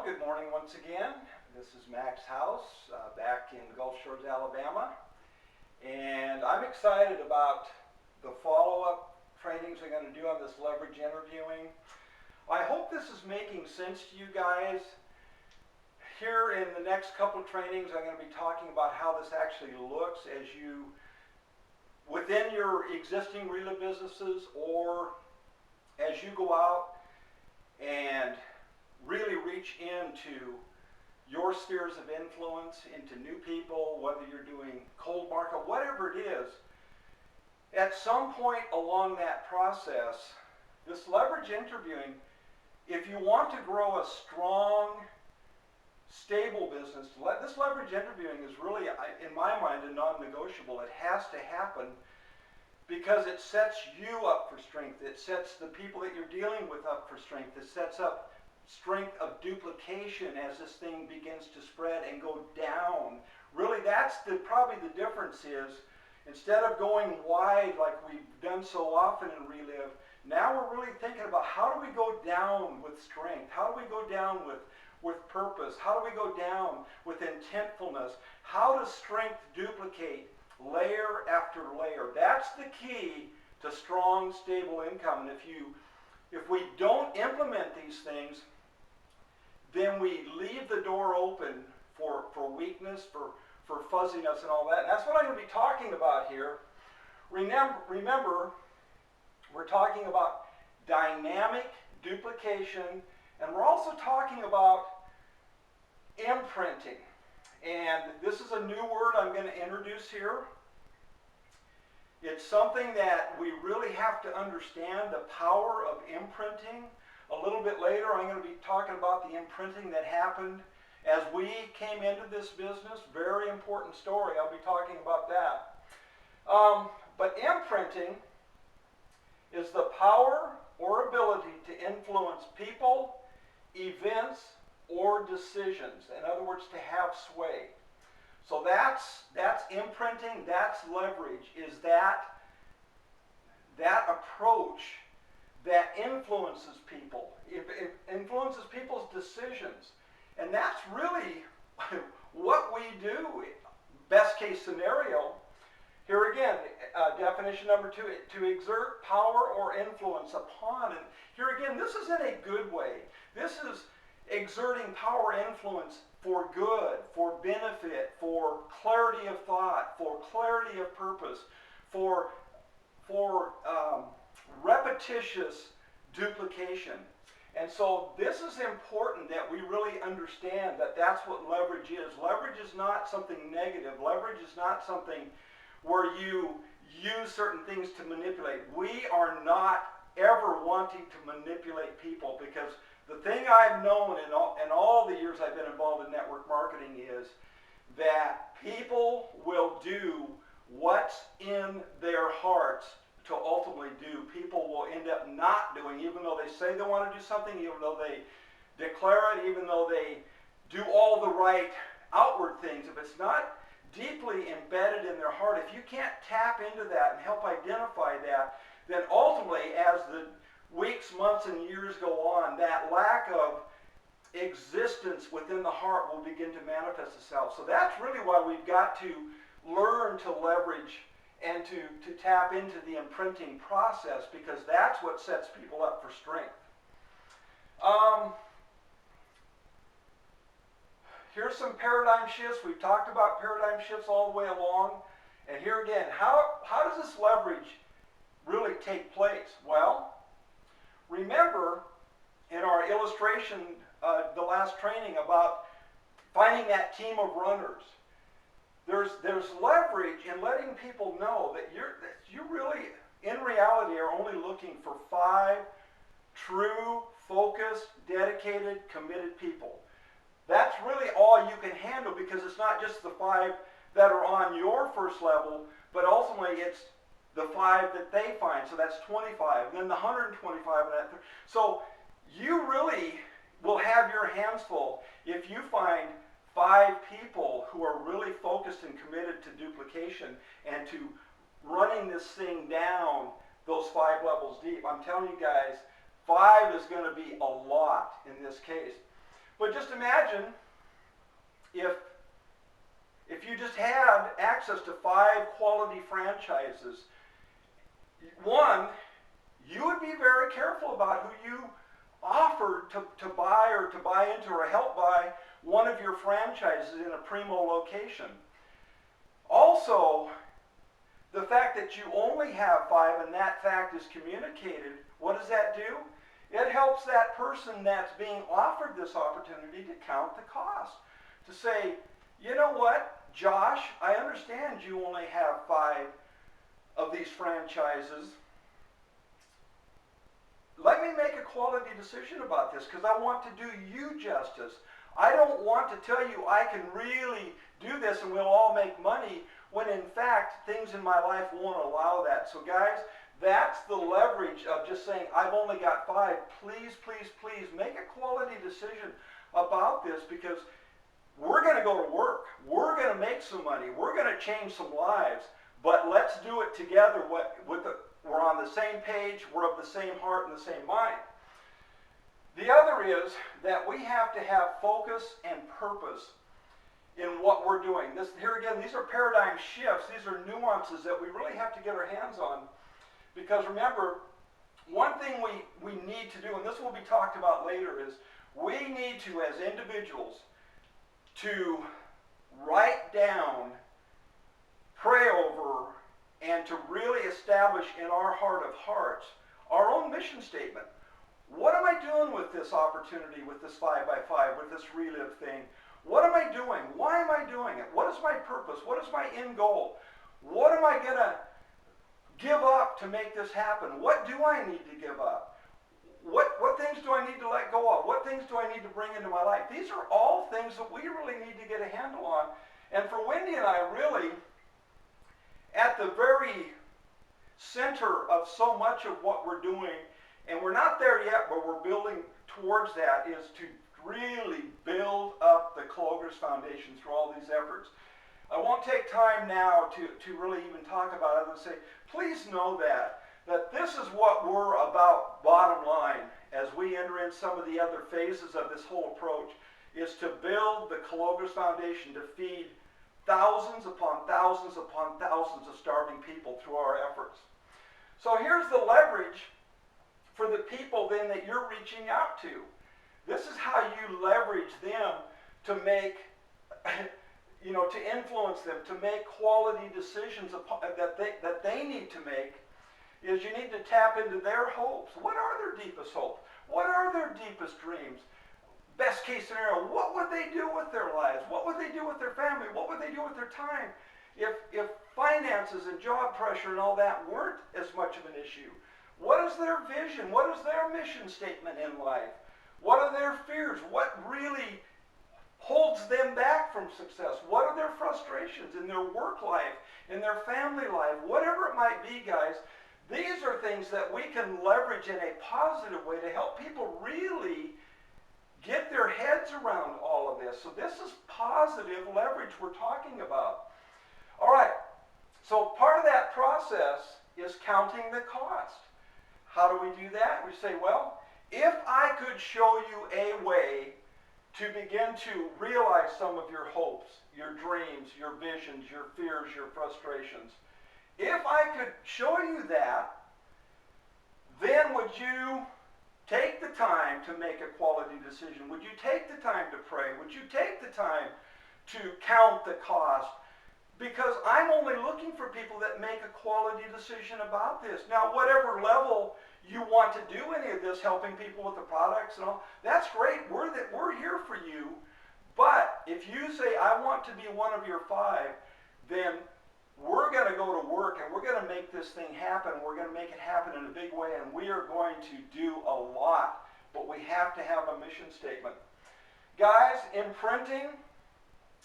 good morning once again. This is Max House back in Gulf Shores, Alabama. And I'm excited about the follow-up trainings I'm going to do on this leverage interviewing. I hope this is making sense to you guys. Here in the next couple of trainings, I'm going to be talking about how this actually looks as you, within your existing RELA businesses, or as you go out and really reach into your spheres of influence, into new people, whether you're doing cold market, whatever it is. At some point along that process, this leverage interviewing, if you want to grow a strong, stable business, this leverage interviewing is really, in my mind, a non-negotiable. It has to happen because it sets you up for strength. It sets the people that you're dealing with up for strength. It sets up strength of duplication as this thing begins to spread and go down. Really, that's probably the difference is, instead of going wide like we've done so often in Relive, now we're really thinking about how do we go down with strength? How do we go down with purpose? How do we go down with intentfulness? How does strength duplicate layer after layer? That's the key to strong, stable income. And if we don't implement these things, then we leave the door open for weakness, for fuzziness and all that. And that's what I'm going to be talking about here. Remember, we're talking about dynamic duplication, and we're also talking about imprinting. And this is a new word I'm going to introduce here. It's something that we really have to understand, the power of imprinting. A little bit later, I'm going to be talking about the imprinting that happened as we came into this business. Very important story. I'll be talking about that. But imprinting is the power or ability to influence people, events, or decisions. In other words, to have sway. So that's imprinting, that's leverage, is that approach that influences people. It influences people's decisions. And that's really what we do. Best case scenario, here again, definition number 2, to exert power or influence upon. And here again, this is in a good way. This is exerting power or influence for good, for benefit, for clarity of thought, for clarity of purpose, for repetitious duplication. And so this is important that we really understand that that's what leverage is. Leverage is not something negative. Leverage is not something where you use certain things to manipulate. We are not ever wanting to manipulate people, because the thing I've known in all the years I've been involved in network marketing is that people will do what's in their hearts to ultimately do. People will end up not doing, even though they say they want to do something, even though they declare it, even though they do all the right outward things. If it's not deeply embedded in their heart, if you can't tap into that and help identify that, then ultimately, as the weeks, months, and years go on, that lack of existence within the heart will begin to manifest itself. So that's really why we've got to learn to leverage and to tap into the imprinting process, because that's what sets people up for strength. Here's some paradigm shifts. We've talked about paradigm shifts all the way along. And here again, how does this leverage really take place? Well, remember in our illustration, the last training, about finding that team of runners. There's leverage in letting people know that you really, in reality, are only looking for 5 true, focused, dedicated, committed people. That's really all you can handle, because it's not just the 5 that are on your first level, but ultimately it's the 5 that they find. So that's 25, and then the 125 of that. So you really will have your hands full if you find 5 people who are really focused and committed to duplication and to running this thing down those 5 levels deep. I'm telling you guys, 5 is going to be a lot in this case. But just imagine if you just had access to 5 quality franchises. One, you would be very careful about who you offered to buy or to buy into or help buy one of your franchises in a primo location. Also, the fact that you only have 5 and that fact is communicated, what does that do? It helps that person that's being offered this opportunity to count the cost. To say, you know what, Josh, I understand you only have 5 of these franchises. Let me make a quality decision about this because I want to do you justice. I don't want to tell you I can really do this and we'll all make money when in fact things in my life won't allow that. So guys, that's the leverage of just saying I've only got 5. Please, please, please make a quality decision about this because we're going to go to work. We're going to make some money. We're going to change some lives. But let's do it together. We're on the same page. We're of the same heart and the same mind. The other is that we have to have focus and purpose in what we're doing. Here again, these are paradigm shifts. These are nuances that we really have to get our hands on. Because remember, one thing we need to do, and this will be talked about later, is we need to, as individuals, to write down, pray over, and to really establish in our heart of hearts our own mission statement. What am I doing with this opportunity, with this 5x5, with this relive thing? What am I doing? Why am I doing it? What is my purpose? What is my end goal? What am I going to give up to make this happen? What do I need to give up? What things do I need to let go of? What things do I need to bring into my life? These are all things that we really need to get a handle on. And for Wendy and I, really, at the very center of so much of what we're doing, and we're not there yet, but we're building towards that, is to really build up the Clogers Foundation through all these efforts. I won't take time now to really even talk about it and say, please know that this is what we're about, bottom line, as we enter in some of the other phases of this whole approach, is to build the Clogers Foundation to feed thousands upon thousands upon thousands of starving people through our efforts. So here's the leverage for the people then that you're reaching out to. This is how you leverage them to make, to influence them, to make quality decisions that they need to make, is you need to tap into their hopes. What are their deepest hopes? What are their deepest dreams? Best case scenario, what would they do with their lives? What would they do with their family? What would they do with their time? If finances and job pressure and all that weren't as much of an issue, what is their vision? What is their mission statement in life? What are their fears? What really holds them back from success? What are their frustrations in their work life, in their family life, whatever it might be, guys? These are things that we can leverage in a positive way to help people really get their heads around all of this. So this is positive leverage we're talking about. All right, so part of that process is counting the cost. How do we do that? We say, well, if I could show you a way to begin to realize some of your hopes, your dreams, your visions, your fears, your frustrations, if I could show you that, then would you take the time to make a quality decision? Would you take the time to pray? Would you take the time to count the cost? Because I'm only looking for people that make a quality decision about this. Now, whatever level you want to do any of this, helping people with the products and all, that's great. We're here for you. But if you say, I want to be one of your 5, then we're going to go to work and we're going to make this thing happen. We're going to make it happen in a big way, and we are going to do a lot. But we have to have a mission statement. Guys, imprinting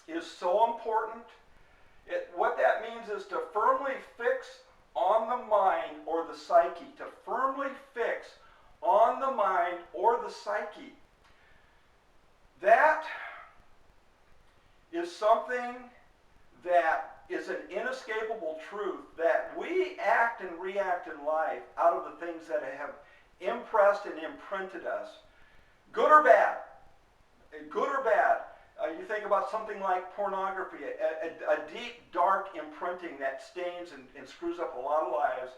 is so important. What that means is to firmly fix on the mind or the psyche. To firmly fix on the mind or the psyche. That is something that is an inescapable truth, that we act and react in life out of the things that have impressed and imprinted us, good or bad. good or bad. You think about something like pornography, a deep, dark imprinting that stains and screws up a lot of lives.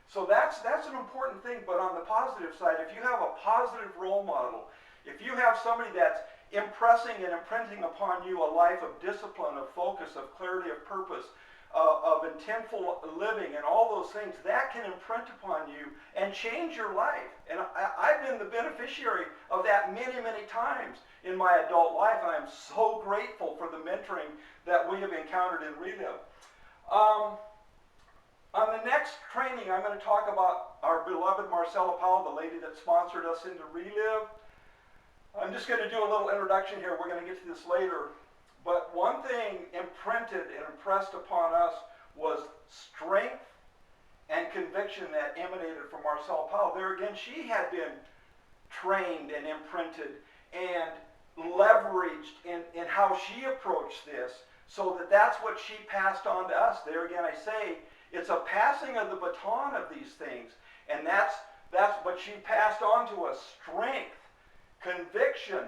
So that's an important thing. But on the positive side, if you have a positive role model, if you have somebody that's impressing and imprinting upon you a life of discipline, of focus, of clarity of purpose, of intentful living and all those things, that can imprint upon you and change your life. And I've been the beneficiary of that many, many times in my adult life. I am so grateful for the mentoring that we have encountered in Relive. On the next training, I'm going to talk about our beloved Marcella Powell, the lady that sponsored us into Relive. I'm just going to do a little introduction here. We're going to get to this later. But one thing imprinted and impressed upon us was strength and conviction that emanated from Marcella Powell. There again, she had been trained and imprinted and leveraged in how she approached this, so that's what she passed on to us. There again, I say, it's a passing of the baton of these things. And that's what she passed on to us: strength, conviction,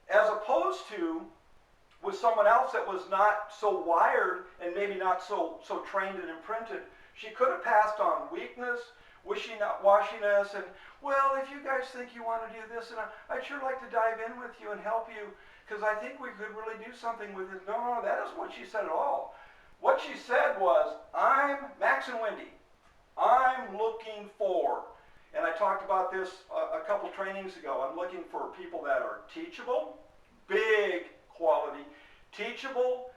as opposed to with someone else that was not so wired and maybe not so trained and imprinted. She could have passed on weakness, wishy-washiness, and, well, if you guys think you want to do this, and I'd sure like to dive in with you and help you, because I think we could really do something with it. No, that isn't what she said at all. What she said was, Max and Wendy, I'm looking for, and I talked about this a couple trainings ago, I'm looking for people that are teachable, big quality, teachable,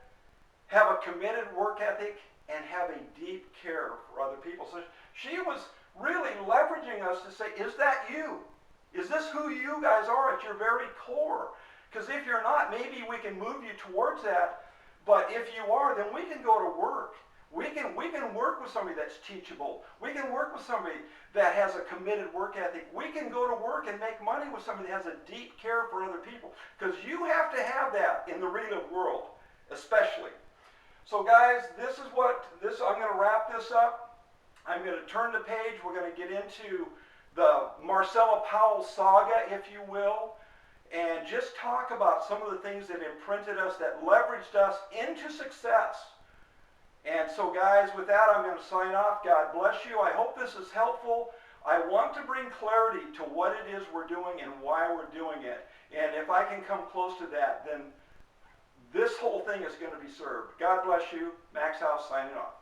have a committed work ethic, and have a deep care for other people. So she was really leveraging us to say, is that you? Is this who you guys are at your very core? Because if you're not, maybe we can move you towards that. But if you are, then we can go to work. We can work with somebody that's teachable. We can work with somebody that has a committed work ethic. We can go to work and make money with somebody that has a deep care for other people. Because you have to have that in the Relive world, especially. So guys, I'm going to wrap this up. I'm going to turn the page. We're going to get into the Marcella Powell saga, if you will, and just talk about some of the things that imprinted us, that leveraged us into success. And so guys, with that, I'm going to sign off. God bless you. I hope this is helpful. I want to bring clarity to what it is we're doing and why we're doing it. And if I can come close to that, then this whole thing is going to be served. God bless you. Max House signing off.